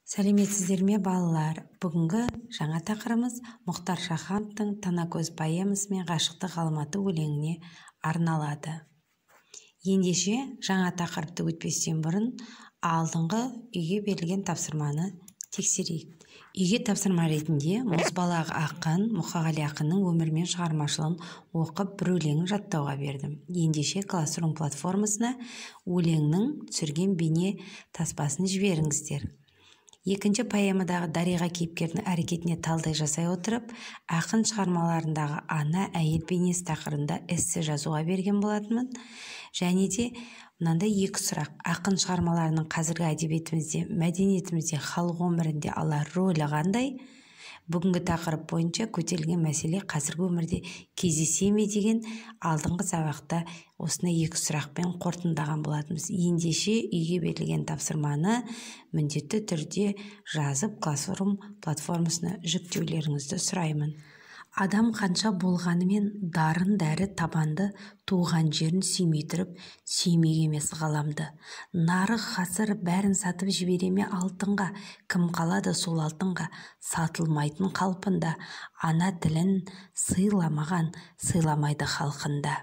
Сәлеметсіздер ме балалар? Бүгінгі жаңа тақырыбымыз Мұхтар Шахановтың Танакөз поэмасы мен ғашықтық ғаламаты өлеңіне арналады. Ендеше жаңа тақырыпты өтпестен бұрын алдыңғы үйге берілген тапсырманы тексерейік. Үйге тапсырма ретінде Мұзбалақ ақын Мұқағали ақынның өмірі мен шығармашылығын оқып бір өлеңін жаттауға бердім. Ендеше Classroom платформасына өлеңнің түсірген бейне таспасын жіберіңіздер. Екінші поэмадағы Дариға кейіпкердің әрекетіне талдай жасай отырып, ақын шығармаларындағы ана әйел бейнесі тақырыбында эссе жазуға берген болатынмын. Және де мынандай екі сұрақ: ақын шығармаларының қазіргі әдебиетімізде, мәдениетімізде, халық өмірінде алар рөлі қандай? Бүгінгі тақырып бойынша көтерілген мәселе қазіргі өмірде кездесе ме деген алдыңғы сабақта осындай екі сұрақпен қорытындылаған болатынбыз. Ендеше үйге берілген тапсырманы міндетті түрде жазып Classroom платформасына жүктеулеріңізді сұраймын. Адам қанша болғанымен дарын дәрі табанды, туған жерін сүймей тұрып, сүймек емес ғаламды. Нарық ғасыр бәрін сатып жібере ме алтынға, кім қалады сол алтынға, сатылмайтын қалпында, ана тілін сыйламаған, сыйламайды халқында.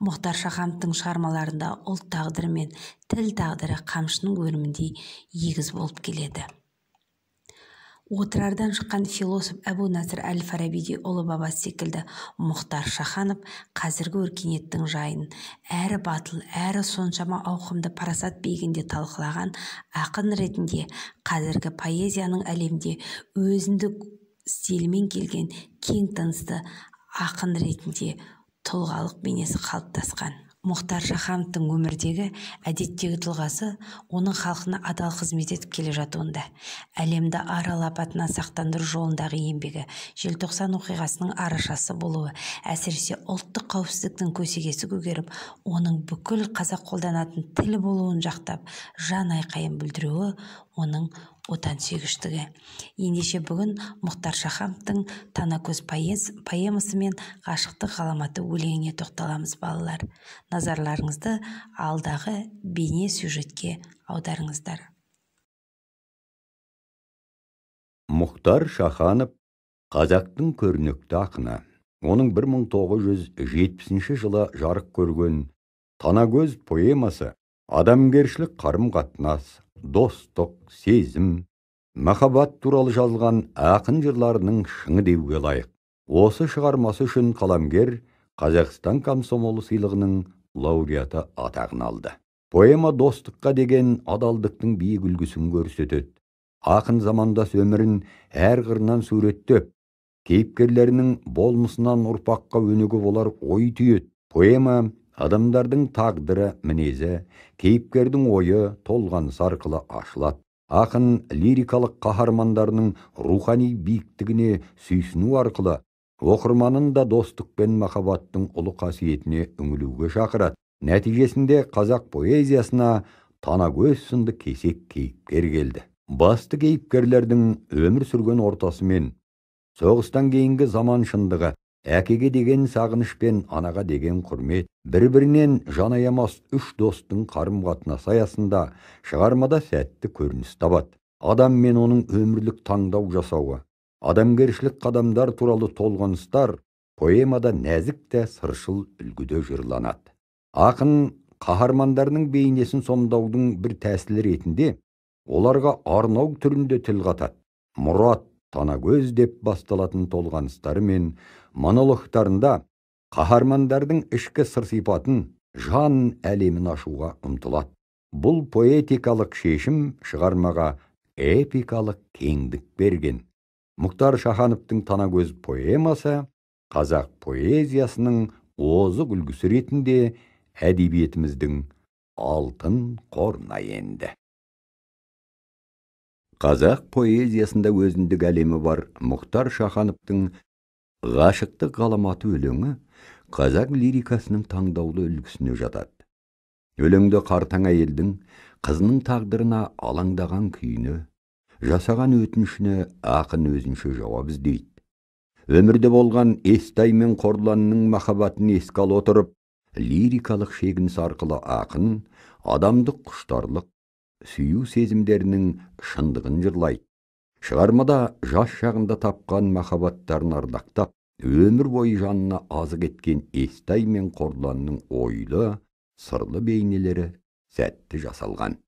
Мұхтар Шахановтың шығармаларында ұлт тағдыры мен тіл тағдыры қамшының өріміндей егіз болып келеді. Отырардан шыққан философ Әбу-Насыр әл-Фарабидей ұлы бабасы секілді Мұхтар Шаханов қазіргі өркениеттің жайын әрі батыл, әрі соншама ауқымды парасат биігінде талқылаған ақын ретінде қазіргі поэзияның әлемде өзіндік стильмен келген кең тынысты ақын ретінде тұлғалық бейнесі қалыптасқан. Мұхтар Шахановтың өмірдегі әдеттегі тұлғасы оның халқына адал қызмет етіп келе жатуында. Әлемді арал апатынан сақтандыру жолындағы еңбегі, желтоқсан оқиғасының арашасы болуы, әсіресе ұлттық қауіпсіздіктің көсегесі көгеріп, оның бүкіл қазақ қолданатын тіл болуын жақтап, жан айқайын білдіруі оның отансүйгіштігі. Ендеше бүгін Мұхтар Шахановтың Танакөз поэмасы мен ғашықтық ғаламаты өлеңіне тоқталамыз балалар. Назарларыңызды алдағы бейне сюжетке аударыңыздар. Мұхтар Шаханов қазақтың көрнекті ақыны. Оның 1970 жылы жарық көрген Танакөз поэмасы адамгершілік қарым-қатынас, достық, сезім, махаббат туралы жазылған ақын жырларының шыңы деуге лайық. Осы шығармасы үшін қаламгер Қазақстан комсомолы сыйлығының лауреаты атағын алды. Поэма достыққа деген адалдықтың биік үлгісін көрсетеді. Ақын замандас өмірін әр қырынан суреттеп, кейіпкерлерінің болмысынан ұрпаққа өнеге болар ой түйеді. Поэма адамдардың тағдыры, мінезі, кейіпкердің ойы, толғанысы арқылы ашылады. Ақын лирикалық қаһармандарының рухани биіктігіне сүйсіну арқылы оқырманын да достық пен махаббаттың ұлы қасиетіне үңілуге шақырады. Нәтижесінде қазақ поэзиясына Танакөз сынды кесек кейіпкер келді. Басты кейіпкерлердің өмір сүрген ортасы мен соғыстан кейінгі заман шындығы, әкеге деген сағыныш пен анаға деген құрмет, бір-бірінен жан аямас үш достың қарым-қатынасы аясында шығармада сәтті көрініс табады. Адам мен оның өмірлік таңдау жасауы, адамгершілік қадамдар туралы толғаныстар поэмада нәзік те сыршыл үлгіде жырланады. Ақын қаһармандарының бейнесін сомдаудың бір тәсілі ретінде оларға арнау түрінде тіл қатады. Мұрат, Танакөз деп басталатын толғаныстары мен монологтарында қаһармандардың ішкі сыр-сипатын, жан әлемін ашуға ұмтылады. Бұл поэтикалық шешім шығармаға эпикалық кеңдік берген. Мұхтар Шахановтың Танакөз поэмасы қазақ поэзиясының озық үлгісі ретінде әдебиетіміздің алтын қорына енді. Қазақ поэзиясында өзіндік әлемі бар Мұхтар Шахановтың ғашықтық ғаламаты өлеңі қазақ лирикасының таңдаулы үлгісіне жатады. Өлеңді қартаң әйелдің қызының тағдырына алаңдаған күйіне, жасаған өтінішіне ақын өзінше жауап іздейді. Өмірде болған Естай мен Қорланның махаббатын еске ала отырып, лирикалық шегініс арқылы ақын адамдық құштарлық, сүю сезімдерінің шындығын жырлайды. Шығармада жас шағында тапқан махаббаттарын ардақтап, өмір бойы жанына азық еткен Естай мен Қорланның ойлы, сырлы бейнелері сәтті жасалған.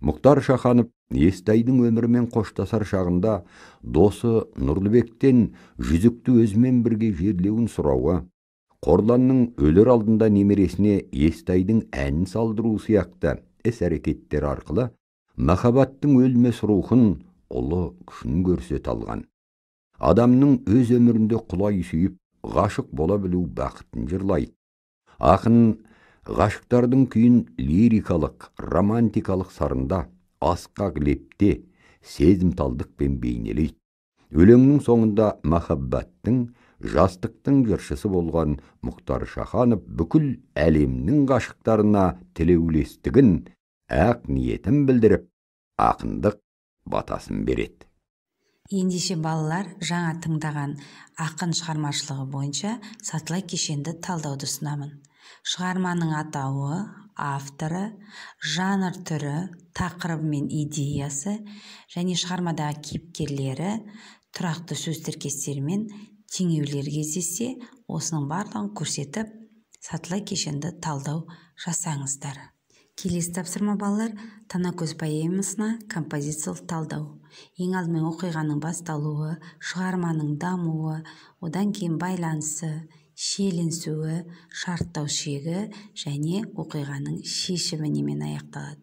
Мұхтар Шаханов Естайдың өмірімен қоштасар шағында досы Нұрлыбектен жүзікті өзімен бірге жерлеуін сұрауы, Қорланның өлер алдында немересіне Естайдың әнін салдыру сияқты іс-әрекеттер арқылы махаббаттың өлмес рухын, ұлы күшін көрсете алған. Адамның өз өмірінде құлай сүйіп, ғашық бола білу бақытын жырлайды. Ақын ғашықтардың күйін лирикалық, романтикалық сарында, асқақ лепте, сезімталдықпен бейнелейді. Өлеңнің соңында махаббаттың, жастықтың жыршысы болған Мұхтар Шаханов бүкіл әлемнің ғашықтарына тілеулестігін, ақ ниетін білдіріп, ақындық батасын береді. Ендеше балалар, жаңа тыңдаған ақын шығармашылығы бойынша сатылай кешенді талдауды ұсынамын. Шығарманың атауы, авторы, жанр түрі, тақырыбы мен идеясы және шығармадағы кейіпкерлері, тұрақты сөз тіркестері мен теңеулер кездессе, осының барлығын көрсетіп, сатылай кешенді талдау жасаңыздар. Келесі тапсырма балалар, Танакөз поэмасына композициялық талдау. Ең алдымен оқиғаның басталуы, шығарманың дамуы, одан кейін байланысы, шиеленісуі, шарттау шегі және оқиғаның шешімі немен аяқталады.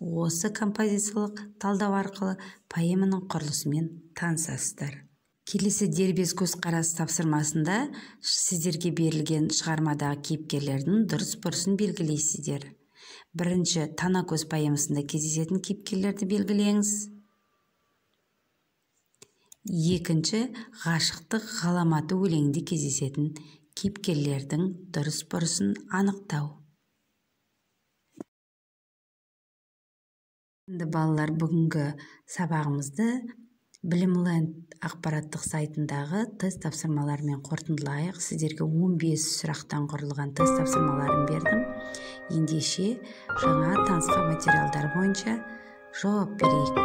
Осы композициялық талдау арқылы поэманың құрылысымен танысасыздар. Келесі дербес көзқарас тапсырмасында сіздерге берілген шығармадағы кейіпкерлердің дұрыс-бұрысын белгілейсіздер. Бірінші, Танакөз поэмасында кездесетін кейіпкерлерді белгілеңіз. Екінші, ғашықтық ғаламаты өлеңінде кездесетін кейіпкерлердің дұрыс-бұрысын анықтау. Енді балалар, бүгінгі сабағымызды Білімленд ақпараттық сайтындағы тест тапсырмаларымен қорытындылайық. Сіздерге 15 сұрақтан құрылған тест тапсырмаларын бердім. Ендеше жаңа танысқан материалдар бойынша жауап берейік.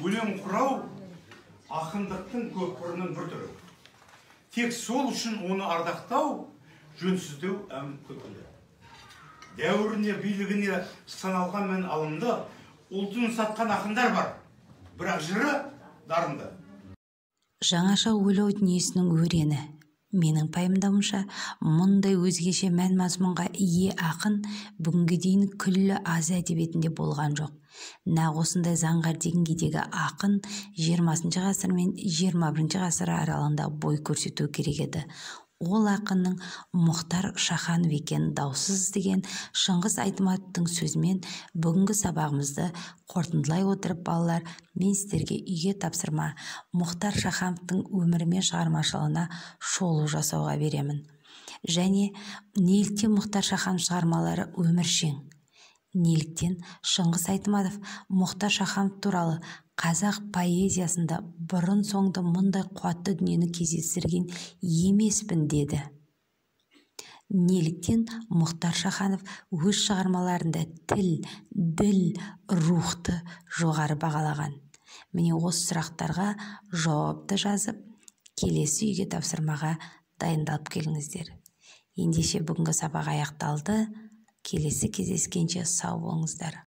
Өлең құрау ақындықтың көпірінің бір түрі. Тек сол үшін оны ардақтау, жөнсіздеу әм күлкілі. Дәуіріне, билігіне саналған мен алымды, ұлтын сатқан ақындар бар, бірақ жыры дарынды. Жаңаша ойлау дүниесінің өрені. Менің пайымдауымша, мұндай өзгеше мән мазмұнға ие ақын бүгінге дейін күллі Азия әдебиетінде болған жоқ. Нақ осындай заңғар деңгейдегі ақын 20 ғасыр мен 21 ғасыр аралығында бой көрсету керек еді. Ол ақынның Мұхтар Шаханов екенін даусыз деген Шыңғыс Айтматовтың сөзімен бүгінгі сабағымызды қорытындылай отырып, балалар, мен сіздерге үйге тапсырма Мұхтар Шахановтың өмірі мен шығармашылығына шолу жасауға беремін. Және неліктен Мұхтар Шаханов шығармалары өміршең? Неліктен Шыңғыс Айтматов Мұхтар Шаханов туралы қазақ поэзиясында бұрын соңды мұндай қуатты дүниені кездестірген емеспін деді? Неліктен Мұхтар Шаханов өз шығармаларында тіл, діл, рухты жоғары бағалаған? Міне осы сұрақтарға жауапты жазып, келесі үйге тапсырмаға дайындалып келіңіздер. Ендеше бүгінгі сабақ аяқталды. Келесі кездескенше сау болыңыздар.